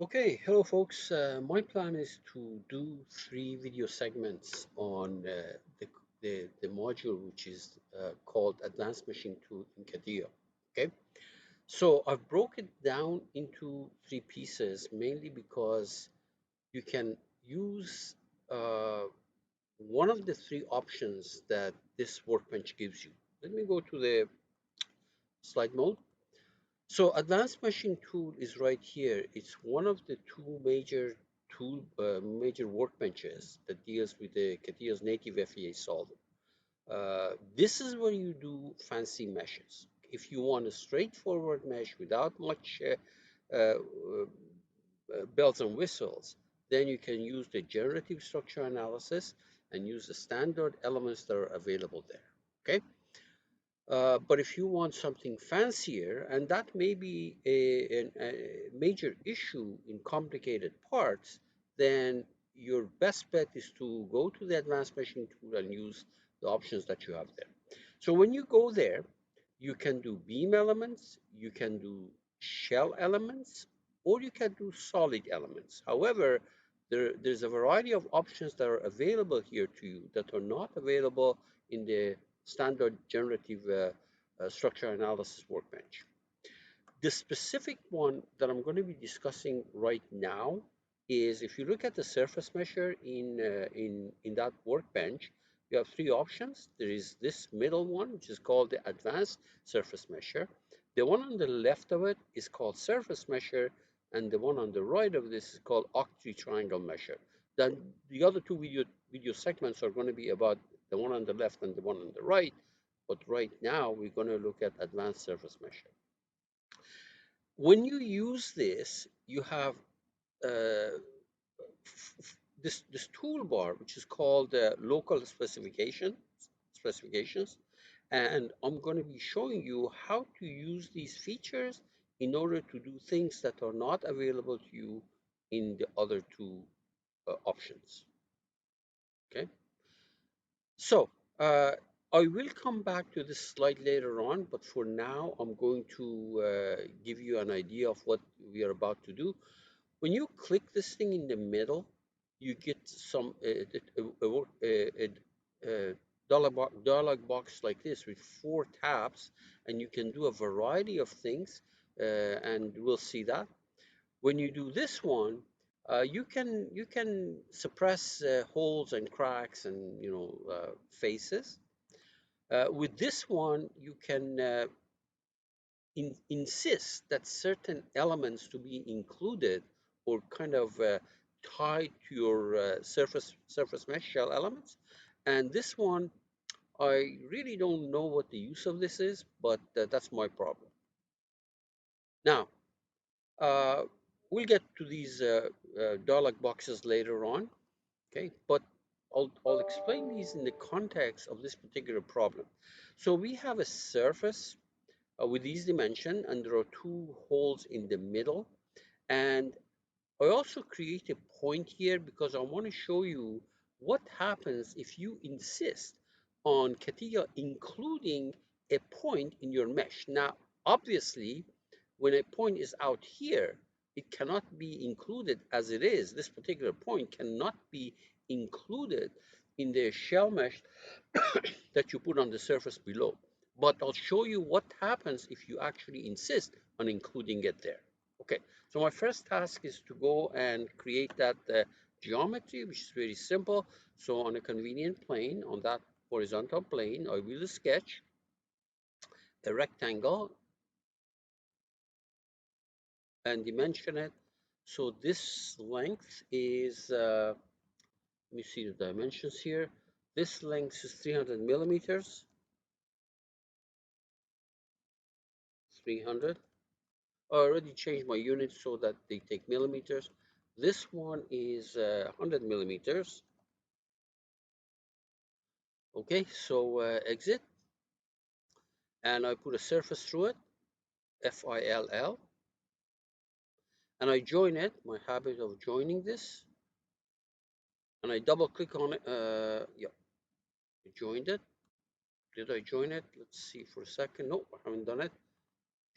Okay, hello folks. My plan is to do 3 video segments on the module which is called Advanced Machine Tool in Catia. Okay, so I've broken it down into 3 pieces mainly because you can use uh, one of the 3 options that this workbench gives you. Let me go to the slide mode. So advanced machine tool is right here. It's one of the 2 major workbenches that deals with the CATIA's native FEA solver. This is where you do fancy meshes. If you want a straightforward mesh without much bells and whistles, then you can use the generative structure analysis and use the standard elements that are available there. Okay. But if you want something fancier, and that may be a major issue in complicated parts, then your best bet is to go to the advanced meshing tool and use the options that you have there. So when you go there, you can do beam elements, you can do shell elements, or you can do solid elements. However, there's a variety of options that are available here to you that are not available in the standard generative structure analysis workbench. The specific one that I'm going to be discussing right now is if you look at the surface measure in that workbench, you have 3 options. There is this middle one, which is called the advanced surface measure. The one on the left of it is called surface measure, and the one on the right of this is called octritriangle measure. Then the other 2 video segments are going to be about the one on the left and the one on the right, but right now we're going to look at advanced surface measure. When you use this, you have uh, this toolbar, which is called local specifications, and I'm going to be showing you how to use these features in order to do things that are not available to you in the other 2 options. Okay, so I will come back to this slide later on, but for now, I'm going to give you an idea of what we are about to do. When you click this thing in the middle, you get some a dialog box like this with 4 tabs, and you can do a variety of things, and we'll see that. When you do this one, you can suppress holes and cracks and faces. With this one, you can insist that certain elements to be included or kind of tied to your surface mesh shell elements. And this one, I really don't know what the use of this is, but that's my problem. Now, uh, we'll get to these dialog boxes later on, okay? But I'll explain these in the context of this particular problem. So we have a surface with these dimensions, and there are 2 holes in the middle. And I also create a point here because I want to show you what happens if you insist on CATIA including a point in your mesh. Now, obviously, when a point is out here, it cannot be included as it is. This particular point cannot be included in the shell mesh that you put on the surface below. But I'll show you what happens if you actually insist on including it there. Okay, so my first task is to go and create that geometry, which is very simple. So on a convenient plane, on that horizontal plane, I will sketch a rectangle and dimension it. So this length is, let me see the dimensions here. This length is 300 millimeters, 300. I already changed my units so that they take millimeters. This one is 100 millimeters. Okay, so exit, and I put a surface through it, FILL, and I join it, my habit of joining this, and I double click on it. Yeah, I joined it. Did I join it? Let's see for a second. No, I haven't done it.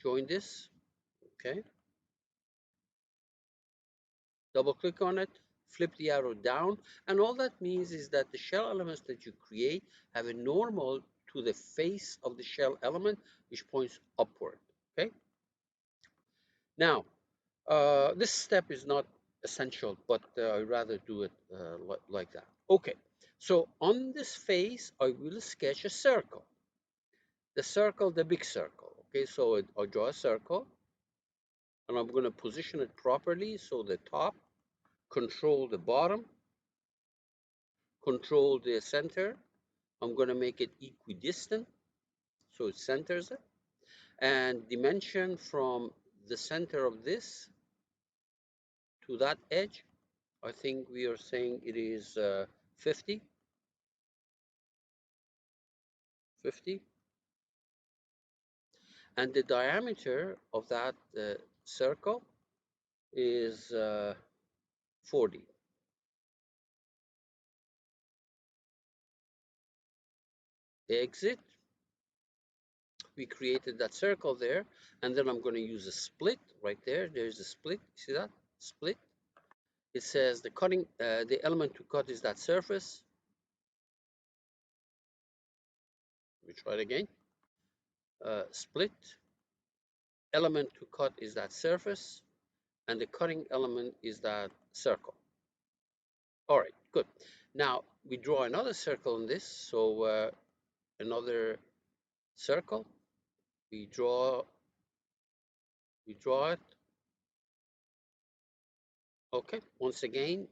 Join this. Okay. Double click on it, flip the arrow down, and all that means is that the shell elements that you create have a normal to the face of the shell element, which points upward. Okay. Now, this step is not essential, but I'd rather do it like that. Okay. So on this face, I will sketch a circle. The circle, the big circle. Okay. So I'll draw a circle, and I'm going to position it properly. So the top, control the bottom, control the center. I'm going to make it equidistant, so it centers it. And dimension from the center of this to that edge, I think we are saying it is 50. 50. And the diameter of that circle is 40. Exit. We created that circle there, and then I'm going to use a split right there. There's a split. See that? Split. It says the element to cut is that surface. Let me try it again. Split. Element to cut is that surface, and the cutting element is that circle. All right, good. Now we draw another circle on this. So another circle. We draw it. Okay, once again,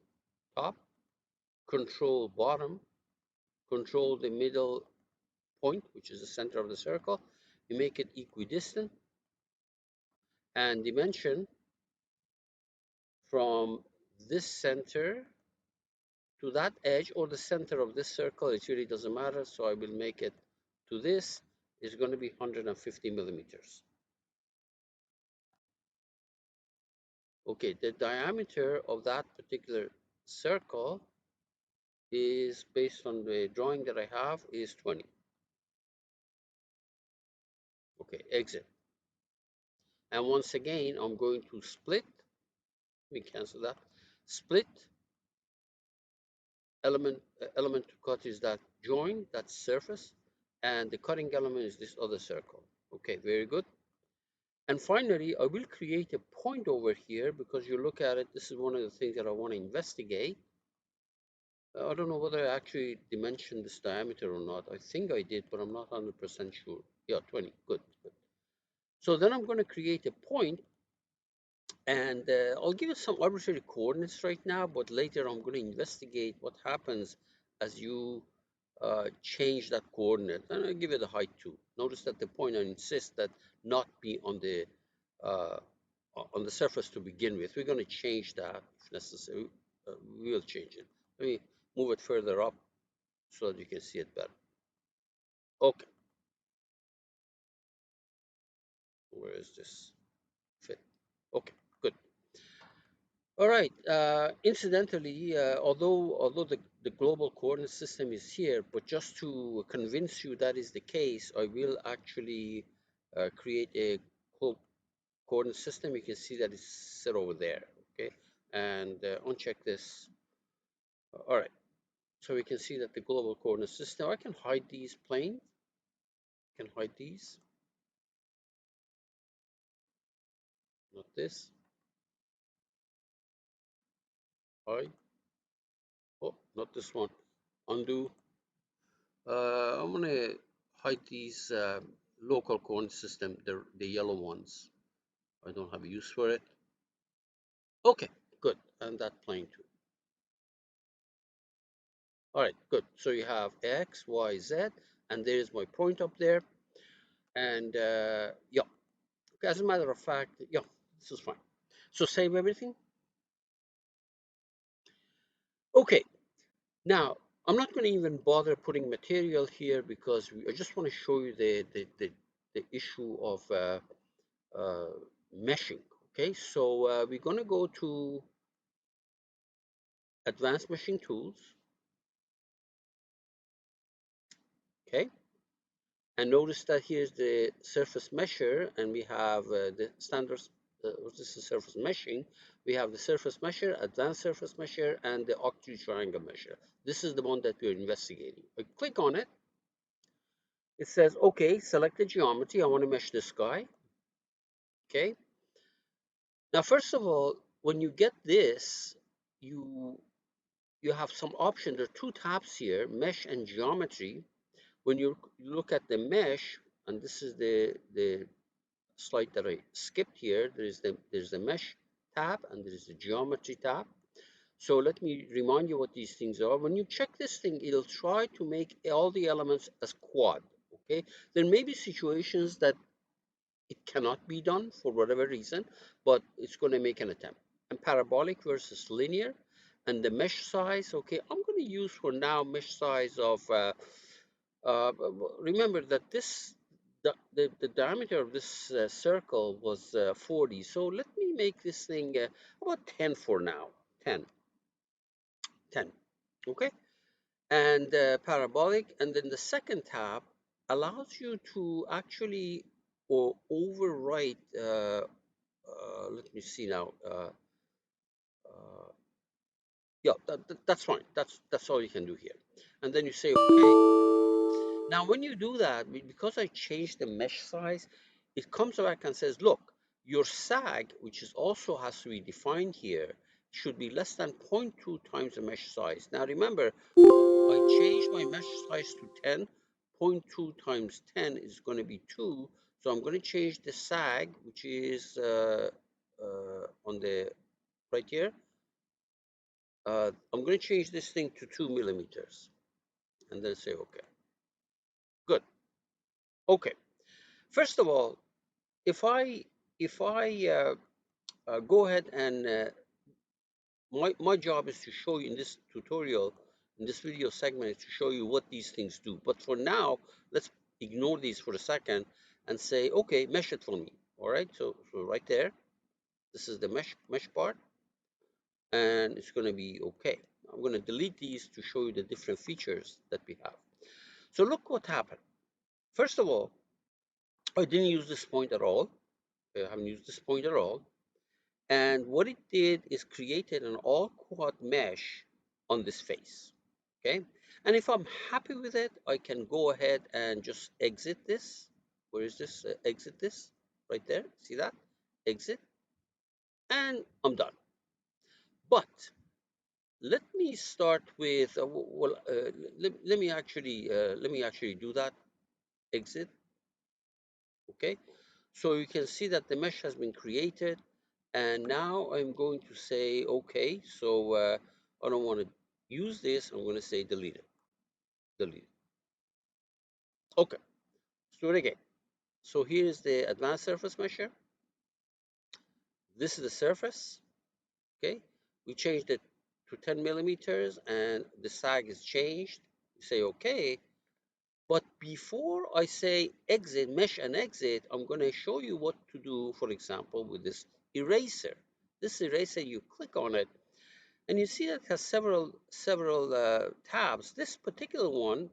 top, control bottom, control the middle point, which is the center of the circle. You make it equidistant, and dimension from this center to that edge or the center of this circle, it really doesn't matter. So I will make it to this is going to be 150 millimeters. Okay, the diameter of that particular circle is, based on the drawing that I have, is 20. Okay, exit. And once again, I'm going to split. We cancel that. Split. Element to cut is that join, that surface, and the cutting element is this other circle. Okay, very good. And finally, I will create a point over here because you look at it, this is one of the things that I want to investigate. I don't know whether I actually dimensioned this diameter or not. I think I did, but I'm not 100% sure. Yeah, 20. Good, good. So then I'm going to create a point, and I'll give you some arbitrary coordinates right now, but later I'm going to investigate what happens as you change that coordinate. And I'll give it a height too. Notice that the point, I insist that not be uh, on the surface to begin with. We're going to change that if necessary. We will change it. Let me move it further up so that you can see it better. Okay. Where is this fit? Okay, good. All right. Incidentally, although the global coordinate system is here, but just to convince you that is the case, I will actually create a coordinate system. You can see that it's set over there. Okay, and uncheck this. All right. So we can see that the global coordinate system. I can hide these planes. I can hide these. Not this. Hide. Oh, not this one. Undo. I'm gonna hide these local coordinate system, the yellow ones. I don't have a use for it. Okay, good, and that plane too. All right, good. So you have X, Y, Z, and there's my point up there. And yeah, as a matter of fact, yeah, this is fine. So save everything. Okay, now I'm not going to even bother putting material here because I just want to show you the issue of uh, meshing. Okay, so we're going to go to advanced meshing tools. Okay, and notice that here's the surface mesher, and we have the standard this is surface meshing. We have the surface mesher, advanced surface mesher, and the octave triangle mesher. This is the one that we're investigating. I click on it. It says, okay, select the geometry. I want to mesh this guy. Okay. Now, first of all, when you get this, you have some option. There are two tabs here, mesh and geometry. When you look at the mesh, and this is the slide that I skipped here, there's the mesh tab and there's the geometry tab. So let me remind you what these things are. When you check this thing, it'll try to make all the elements as quad. Okay, there may be situations that it cannot be done for whatever reason, but it's going to make an attempt. And parabolic versus linear, and the mesh size. Okay, I'm going to use for now mesh size of. Remember that the diameter of this circle was 40. So let me make this thing about 10 for now. 10, 10. Okay, and parabolic. And then the second tab allows you to actually or overwrite. Let me see now. Uh, yeah, that's fine. That's all you can do here. And then you say okay. Now, when you do that, because I changed the mesh size, it comes back and says, look, your sag, which is also has to be defined here, should be less than 0.2 times the mesh size. Now, remember, I changed my mesh size to 10. 0.2 times 10 is going to be 2. So I'm going to change the sag, which is on the right here. I'm going to change this thing to 2 millimeters and then say okay. Good. Okay. First of all, if I go ahead and my job is to show you in this tutorial, in this video segment, is to show you what these things do. But for now, let's ignore these for a second and say, okay, mesh it for me. All right. So right there, this is the mesh part, and it's going to be okay. I'm going to delete these to show you the different features that we have. So look what happened. First of all, I didn't use this point at all. I haven't used this point at all. And what it did is created an all quad mesh on this face. Okay. And if I'm happy with it, I can go ahead and just exit this. Where is this? Exit this right there. See that? Exit. And I'm done. But let me start with, well, let me actually do that. Exit. Okay. So you can see that the mesh has been created. And now I'm going to say, okay, so I don't want to use this. I'm going to say delete it. Delete it. Okay, let's do it again. So here's the advanced surface mesher. This is the surface. Okay, we changed it to 10 millimeters and the sag is changed. You say, okay, but before I say exit, mesh and exit, I'm going to show you what to do, for example, with this eraser. This eraser, you click on it, and you see that it has several tabs. This particular one,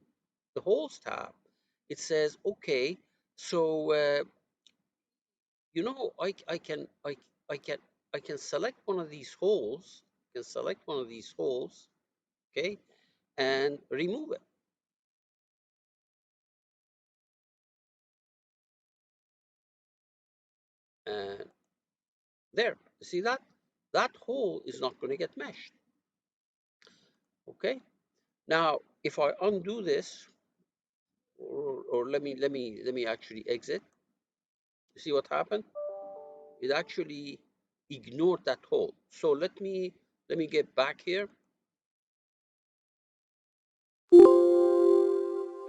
the holes tab, it says, okay, so you know, I can select one of these holes, okay, and remove it. And there, you see that? That hole is not going to get meshed. Okay. Now, if I undo this, or let me actually exit. You see what happened? It actually ignored that hole. So let me get back here,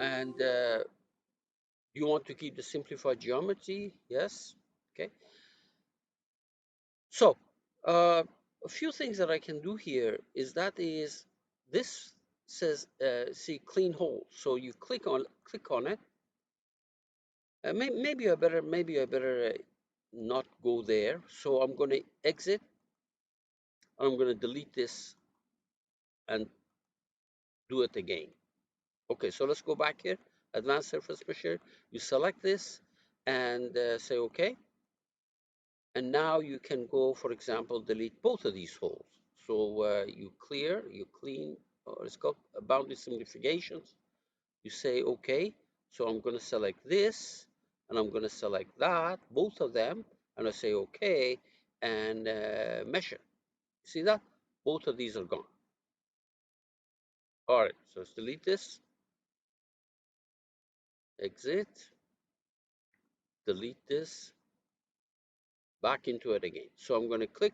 and you want to keep the simplified geometry? Yes. Okay. So a few things that I can do here is this says see clean hole. So you click on it. Maybe I better not go there. So I'm going to exit. I'm going to delete this and do it again. Okay, so let's go back here. Advanced surface mesher. You select this and say okay. And now you can go, for example, delete both of these holes. So you clean, it's called boundary simplifications. You say, okay, so I'm going to select this, and I'm going to select that, both of them, and I say, okay, and measure. See that? Both of these are gone. All right, so let's delete this, exit, delete this, back into it again. So I'm going to click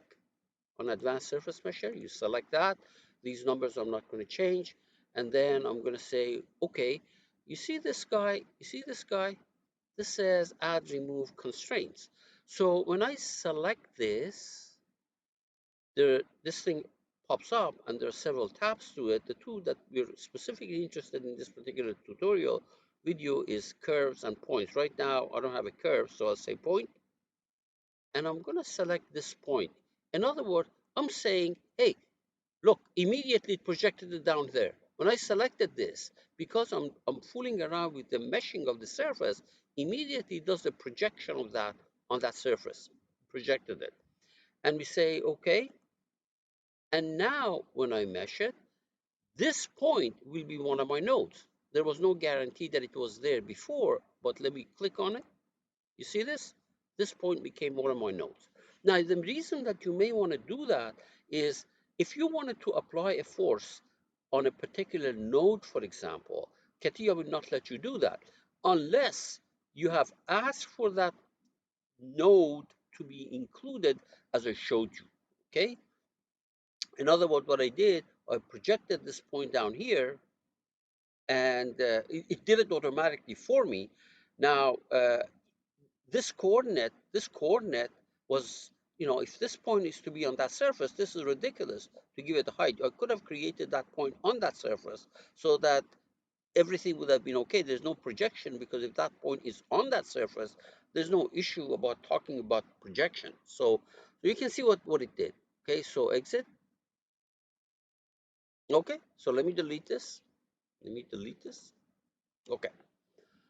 on Advanced Surface Measure. You select that. These numbers I'm not going to change. And then I'm going to say, okay, you see this guy? You see this guy? This says add remove constraints. So when I select this, this thing pops up and there are several tabs to it. The two that we're specifically interested in this particular tutorial video is curves and points. Right now, I don't have a curve, so I'll say point, and I'm going to select this point. In other words, I'm saying, hey, look, immediately it projected it down there. When I selected this, because I'm fooling around with the meshing of the surface, immediately it does the projection of that on that surface, projected it. And we say, okay, and now when I mesh it, this point will be one of my nodes. There was no guarantee that it was there before, but let me click on it. You see this? This point became one of my nodes. Now, the reason that you may want to do that is if you wanted to apply a force on a particular node, for example, CATIA will not let you do that unless you have asked for that node to be included as I showed you, okay? In other words, what I did, I projected this point down here, and it did it automatically for me. Now, this coordinate was, if this point is to be on that surface, this is ridiculous to give it a height. I could have created that point on that surface so that everything would have been okay. There's no projection because if that point is on that surface, there's no issue about talking about projection. So you can see what it did. Okay, so exit. Okay, so let me delete this. Let me delete this. Okay,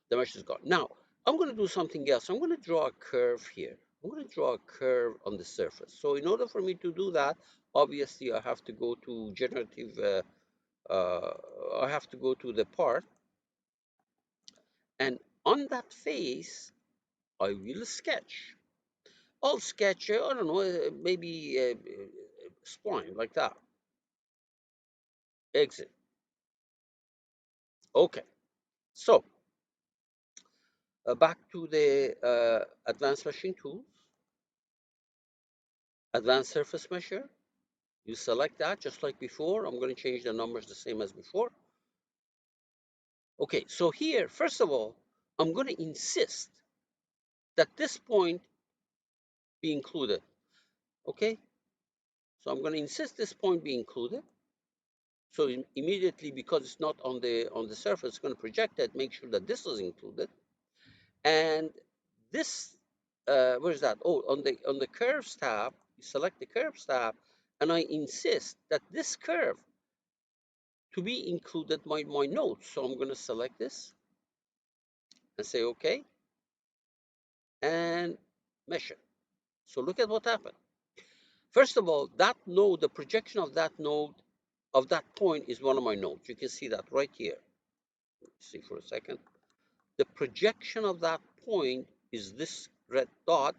the mesh is gone. Now, I'm going to do something else. I'm going to draw a curve here. I'm going to draw a curve on the surface. So in order for me to do that, obviously I have to go to generative, I have to go to the part. And on that face, I will sketch. I'll sketch, I don't know, maybe a spline like that. Exit. Okay. So back to the advanced meshing tools, advanced surface measure. You select that just like before. I'm going to change the numbers the same as before. Okay, so here, first of all, I'm going to insist that this point be included. Okay, so I'm going to insist this point be included. So immediately, because it's not on the surface, it's going to project it. Make sure that this is included. And this, where is that? Oh, on the curves tab, you select the curves tab, and I insist that this curve to be included my nodes. So I'm going to select this and say okay, and measure. So look at what happened. First of all, that node, the projection of that node, of that point is one of my nodes. You can see that right here. Let's see for a second. The projection of that point is this red dot.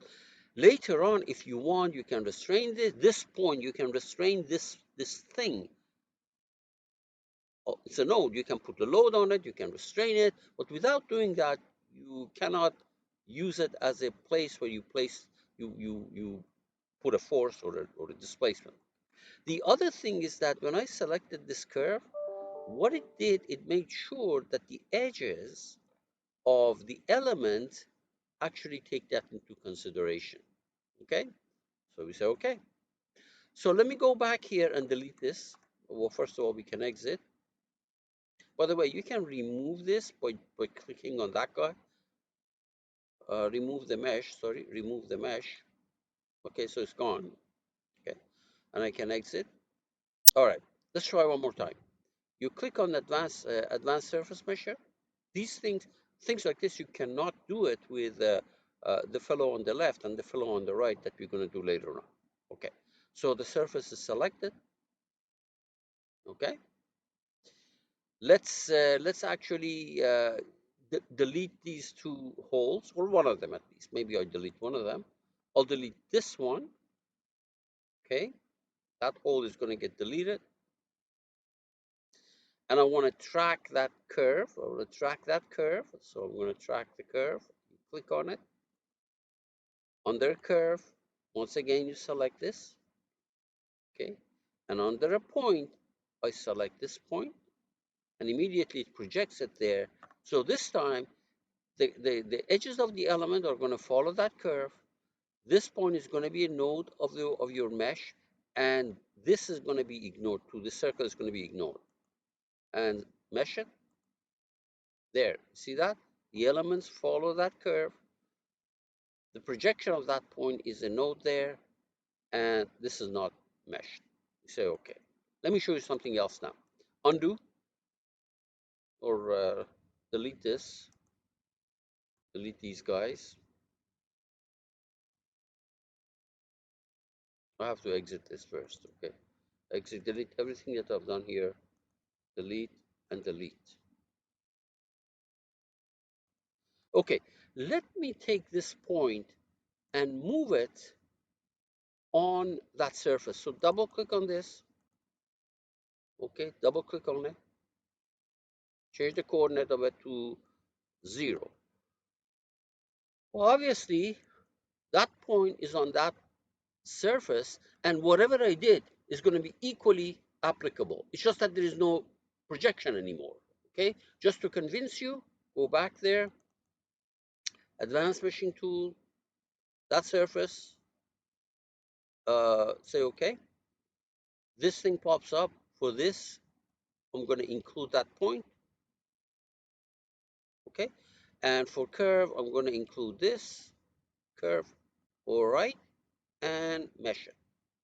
Later on, if you want, you can restrain this point. You can restrain this thing. Oh, it's a node. You can put the load on it. You can restrain it. But without doing that, you cannot use it as a place where you put a force or a displacement. The other thing is that when I selected this curve, what it did, it made sure that the edges of the element actually take that into consideration. Okay, so we say okay. So let me go back here and delete this. Well, first of all, we can exit. By the way, you can remove this by clicking on that guy. Remove the mesh, sorry, remove the mesh. Okay, so it's gone. Okay, and I can exit. All right, let's try one more time. You click on advanced surface measure. Things like this, you cannot do it with the fellow on the left and the fellow on the right that we're going to do later on. Okay, so the surface is selected. Okay, let's actually delete these two holes, or one of them at least. Maybe I delete one of them. I'll delete this one. Okay, that hole is going to get deleted. And I want to track that curve. I want to track that curve. So I'm going to track the curve. You click on it. Under curve, once again, you select this. Okay. And under a point, I select this point, and immediately it projects it there. So this time, the edges of the element are going to follow that curve. This point is going to be a node of your mesh, and this is going to be ignored too. This circle is going to be ignored. And mesh it. There, see that? The elements follow that curve. The projection of that point is a node there, and this is not meshed. You say, okay. Let me show you something else now. Undo, or delete this. Delete these guys. I have to exit this first, okay? Exit, delete everything that I've done here. Delete and delete. Okay, let me take this point and move it on that surface. So double click on this. Okay, double click on it. Change the coordinate of it to 0. Well, obviously, that point is on that surface, and whatever I did is going to be equally applicable. It's just that there is no projection anymore. Okay, just to convince you, go back there, advanced meshing tool, that surface, say okay. This thing pops up. For this, I'm going to include that point. Okay, and for curve, I'm going to include this curve. All right, and mesh it.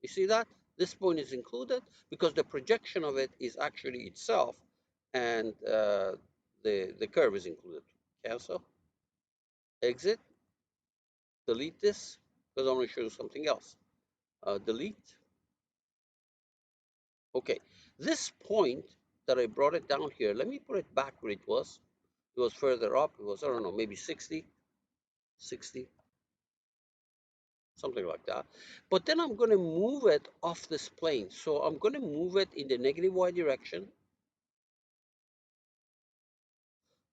You see that? This point is included because the projection of it is actually itself, and the curve is included. Cancel, exit, delete this, because I want to show you something else. Delete. Okay, this point that I brought it down here, let me put it back where it was. It was further up. It was, I don't know, maybe 60, 60, something like that. But then I'm going to move it off this plane. So I'm going to move it in the negative y direction,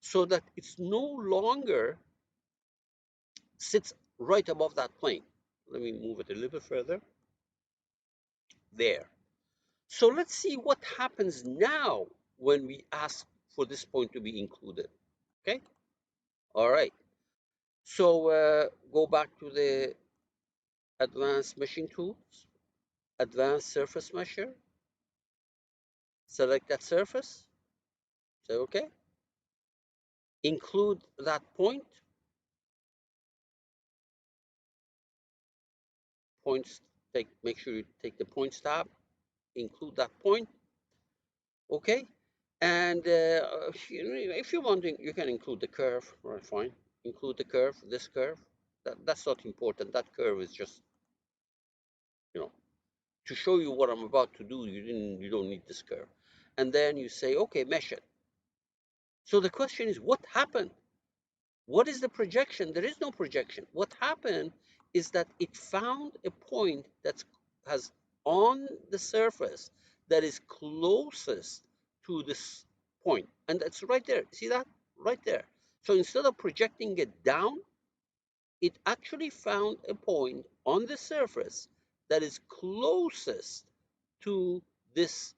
so that it's no longer sits right above that plane. Let me move it a little bit further. There. So let's see what happens now when we ask for this point to be included. Okay. All right. So go back to the advanced meshing tools, advanced surface mesher. Select that surface. Say okay. Include that point. Points. Make sure you take the points tab. Include that point. Okay. And if you're wanting, you can include the curve. All right, fine. Include the curve, this curve. That's not important. That curve is just, to show you what I'm about to do. You don't need this curve. And then you say, okay, mesh it. So the question is, what happened? What is the projection? There is no projection. What happened is that it found a point that has on the surface that is closest to this point. And that's right there. See that? Right there. So instead of projecting it down, it actually found a point on the surface that is closest to this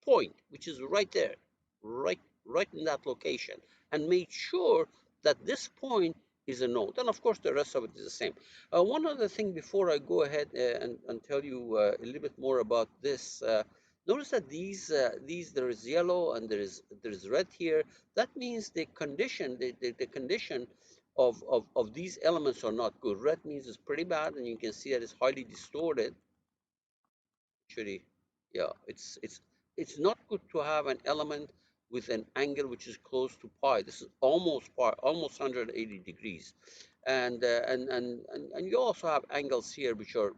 point, which is right there, right in that location, and made sure that this point is a node. And of course, the rest of it is the same. One other thing before I go ahead and tell you a little bit more about this. Notice that these there is yellow and there is red here. That means the condition, the condition of these elements are not good. Red means it's pretty bad, and you can see that it's highly distorted. Actually, yeah, it's not good to have an element with an angle which is close to pi. This is almost pi, almost 180 degrees. and you also have angles here which are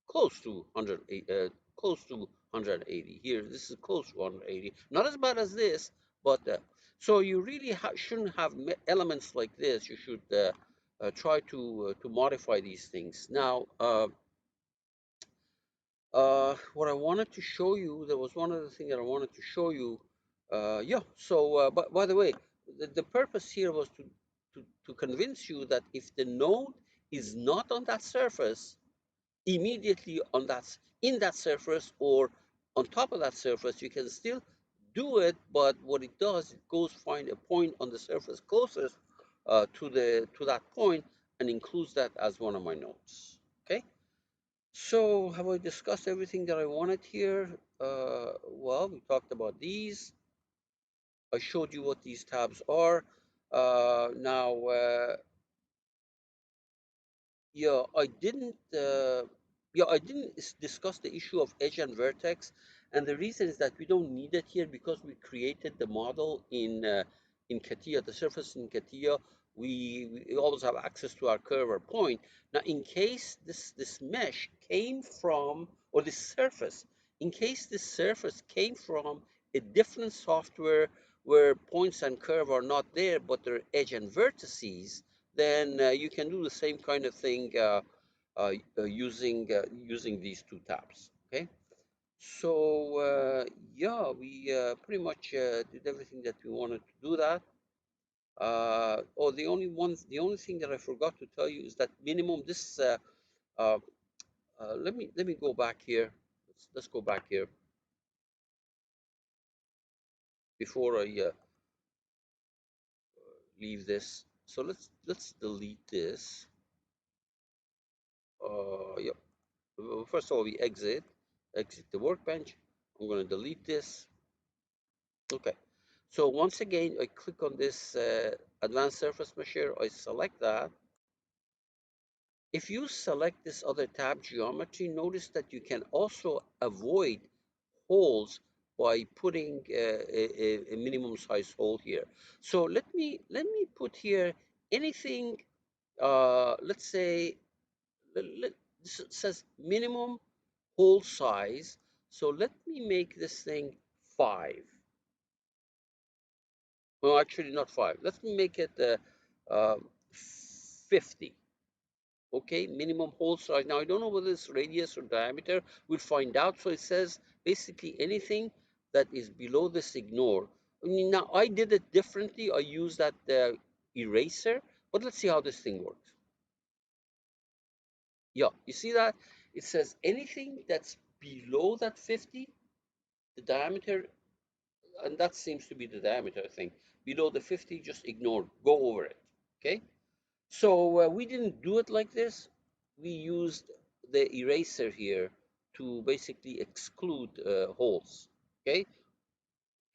close to 180, close to 180. Here, this is close to 180. Not as bad as this, but so you really shouldn't have elements like this. You should try to modify these things. Now, what I wanted to show you, there was one other thing that I wanted to show you. Yeah. So, but by the way, the purpose here was to convince you that if the node is not on that surface, immediately on that in that surface or on top of that surface, you can still do it. But what it does, it goes find a point on the surface closest to that point and includes that as one of my nodes. Okay. So have I discussed everything that I wanted here? Well, we talked about these. I showed you what these tabs are. Now Yeah, I didn't discuss the issue of edge and vertex, and the reason is that we don't need it here because we created the model in CATIA, the surface in CATIA. We always have access to our curve or point. Now, in case this mesh came from, or this surface, in case this surface came from a different software where points and curve are not there, but they're edge and vertices, then you can do the same kind of thing using these two tabs. Okay, so yeah, we pretty much did everything that we wanted to do that. Oh, the only thing that I forgot to tell you is that minimum this. Uh, let me go back here. Let's go back here before I leave this. So let's delete this. Yeah. First of all, we exit the workbench. I'm going to delete this. Okay. So once again, I click on this advanced surface measure. I select that. If you select this other tab, geometry, notice that you can also avoid holes by putting a minimum size hole here. So let me put here anything. Let's say this says minimum hole size. So let me make this thing 5. Well, actually not 5. Let me make it uh, 50. Okay, minimum hole size. Now I don't know whether it's radius or diameter. We'll find out. So it says basically anything that is below this ignore. Now I did it differently. I used that eraser, but let's see how this thing works. Yeah, you see that? It says anything that's below that 50, the diameter, and that seems to be the diameter, I think. Below the 50, just ignore, go over it. Okay? So we didn't do it like this. We used the eraser here to basically exclude holes. Okay?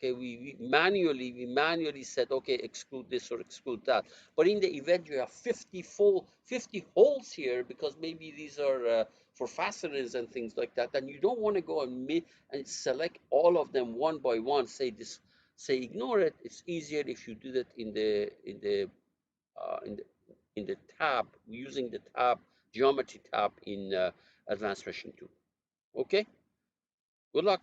Okay, we manually said, okay, exclude this or exclude that. But in the event you have 50 holes here, because maybe these are for fasteners and things like that, and you don't want to go and select all of them one by one. Say ignore it. It's easier if you do that uh, in the in the tab, using the tab geometry tab in Advanced Meshing 2. Okay. Good luck.